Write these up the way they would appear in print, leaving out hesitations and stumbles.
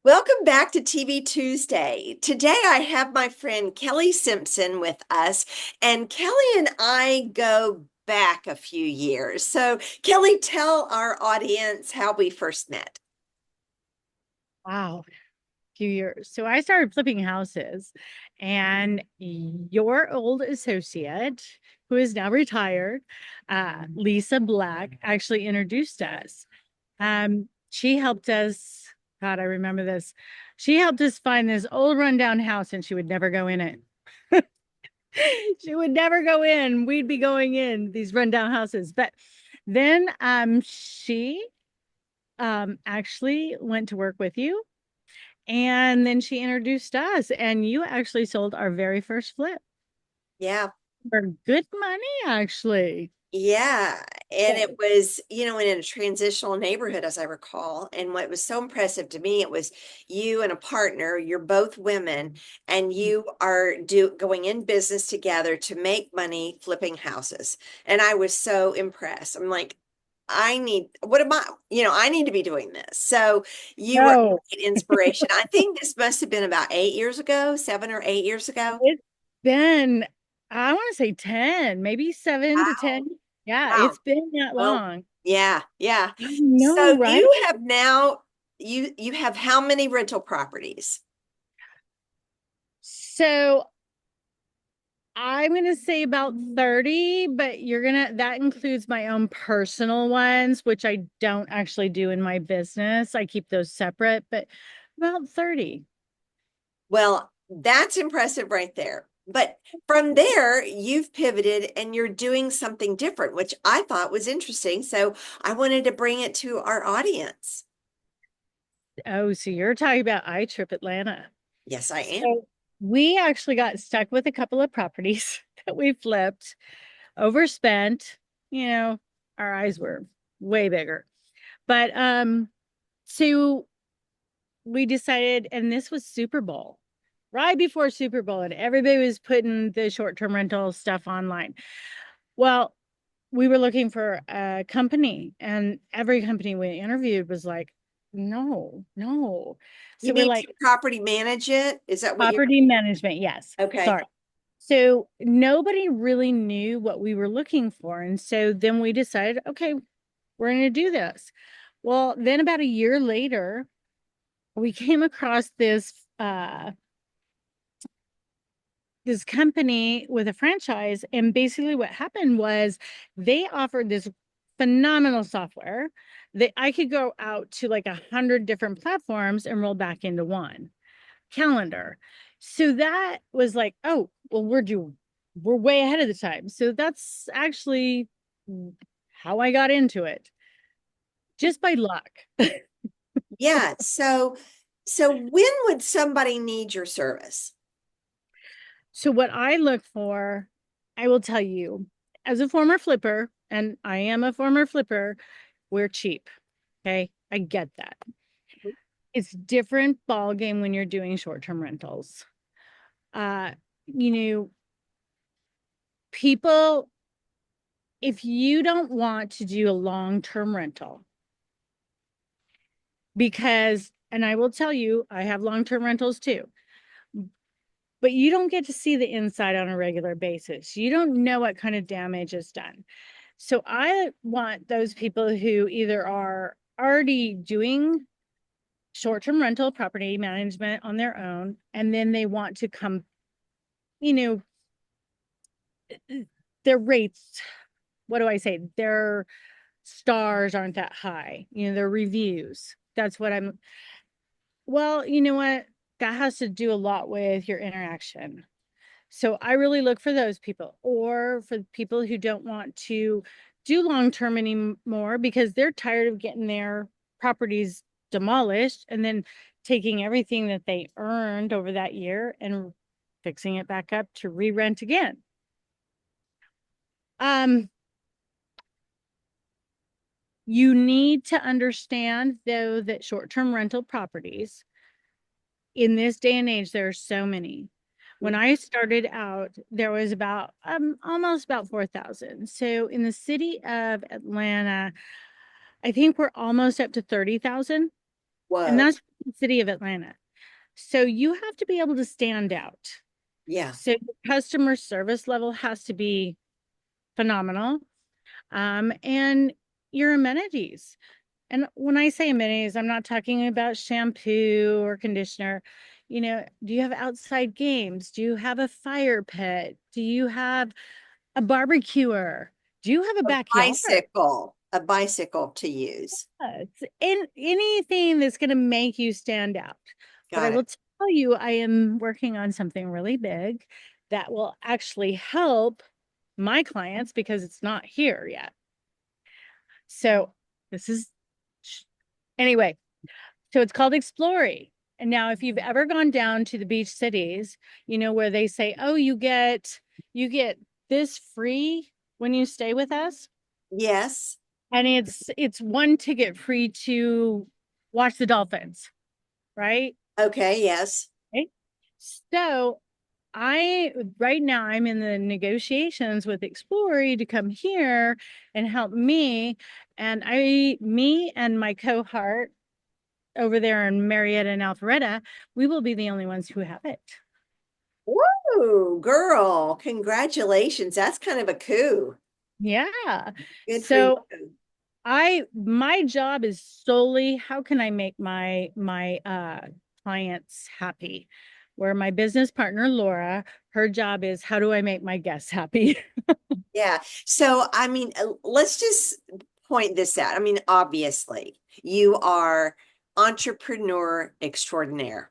Welcome back to TV Tuesday. Today I have my friend Kellie Simpson with us, and Kellie and I go back a few years. So, Kellie, tell our audience how we first met. Wow, few years. So I started flipping houses, and your old associate, who is now retired, Lisa Black, actually introduced us. She helped us. God, I remember this. She helped us find this old rundown house, and she would never go in it. She would never go in. We'd be going in these rundown houses, but then she actually went to work with you. And then she introduced us, and you actually sold our very first flip Yeah. for good money, actually. Yeah, and it Oh. was, in a transitional neighborhood, as I recall. And what was so impressive to me, it was you and a partner, you're both women, and you are going in business together to make money flipping houses. And I was so impressed. I'm like, what am I, I need to be doing this. So you were a No, great inspiration. I think this must have been about 8 years ago, 7 or 8 years ago. it's been, I want to say 10, maybe 7 to 10. Yeah, Wow. it's been that Well, long. yeah, yeah. I know, So right? you have now you have how many rental properties? So I'm going to say about 30, but that includes my own personal ones, which I don't actually do in my business. I keep those separate, but about 30. Well, that's impressive right there. But from there, you've pivoted and you're doing something different, which I thought was interesting. So I wanted to bring it to our audience. Oh, so you're talking about iTrip Atlanta. Yes, I am. So we actually got stuck with a couple of properties that we flipped, overspent, you know, our eyes were way bigger. But so we decided, and this was Super Bowl, right before Super Bowl, and everybody was putting the short-term rental stuff online. Well, we were looking for a company, and every company we interviewed was like, no, no. You So we're mean like, to property manage it? Is that what you're property management, yes. okay? Sorry. So nobody really knew what we were looking for. And so then we decided, okay, we're going to do this. Well, then about a year later, we came across this company with a franchise, and basically what happened was they offered this phenomenal software that I could go out to like 100 different platforms and roll back into one calendar. So that was like, oh, well, we're way ahead of the time. So that's actually how I got into it, just by luck. Yeah. So when would somebody need your service? So what I look for, I will tell you, as a former flipper, and I am a former flipper, we're cheap. Okay. I get that. It's different ball game when you're doing short-term rentals. Uh, you know, people, if you don't want to do a long-term rental, because, and I will tell you, I have long-term rentals too, but you don't get to see the inside on a regular basis. You don't know what kind of damage is done. So I want those people who either are already doing short-term rental property management on their own, and then they want to come, you know, their rates, what do I say? Their stars aren't that high, their reviews. That's what I'm, well, you know what? That has to do a lot with your interaction. So I really look for those people, or for people who don't want to do long term anymore because they're tired of getting their properties demolished and then taking everything that they earned over that year and fixing it back up to re-rent again. Um, you need to understand though that short-term rental properties in this day and age, there are so many. When I started out, there was about almost about 4,000. So in the city of Atlanta, I think we're almost up to 30,000. and Whoa. that's the city of Atlanta. So you have to be able to stand out. Yeah. So the customer service level has to be phenomenal. And your amenities. And when I say amenities, I'm not talking about shampoo or conditioner. Do you have outside games? Do you have a fire pit? Do you have a barbecuer? Do you have a backyard? A bicycle to use. In anything that's going to make you stand out. But I Got it. will tell you, I am working on something really big that will actually help my clients because it's not here yet. So this is anyway. So it's called Exploring. And now, if you've ever gone down to the beach cities, where they say, "Oh, you get this free when you stay with us," Yes. and it's one ticket free to watch the dolphins, right? Okay. Yes. Okay. So I right now I'm in the negotiations with Explorer to come here and help me. And me and my cohort over there in Marietta and Alpharetta, we will be the only ones who have it. Woo, girl, congratulations. That's kind of a coup. Yeah. Good for you. So my job is solely how can I make my clients happy? Where my business partner Laura, her job is how do I make my guests happy? Yeah. So, I mean, let's just point this out. I mean, obviously, you are entrepreneur extraordinaire.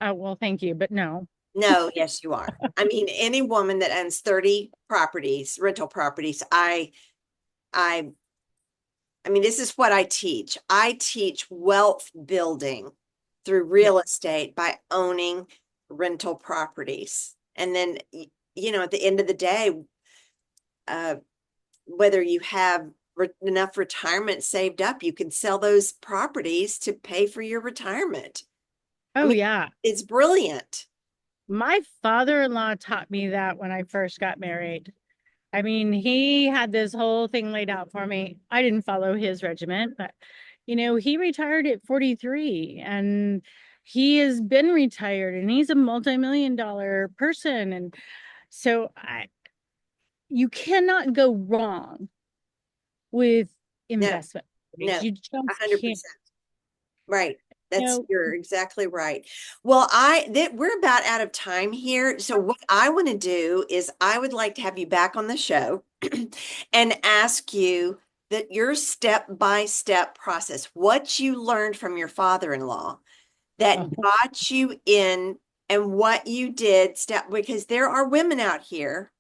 Oh, well, thank you, but no. No, yes, you are. I mean, any woman that owns 30 properties, rental properties, I, I mean, this is what I teach. I teach wealth building through Yeah. real estate by owning rental properties. And then, at the end of the day, uh, whether you have enough retirement saved up, you can sell those properties to pay for your retirement. I Oh mean, yeah. it's brilliant. My father-in-law taught me that when I first got married. I mean, he had this whole thing laid out for me. I didn't follow his regiment, but he retired at 43 and he has been retired and he's a multi-million dollar person. And so you cannot go wrong with No, investment. no, You just hundred can't. percent. Right. You That's know, you're exactly right. Well, we're about out of time here. So what I want to do is I would like to have you back on the show and ask you that your step-by-step process, what you learned from your father-in-law that oh, got you in and what you did step because there are women out here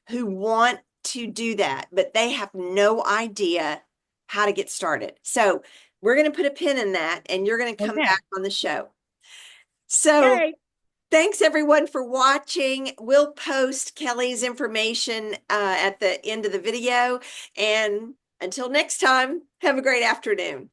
who want to do that, but they have no idea how to get started. So we're going to put a pin in that and you're going to come okay. back on the show. So Yay. thanks everyone for watching. We'll post Kellie's information at the end of the video. And until next time, have a great afternoon.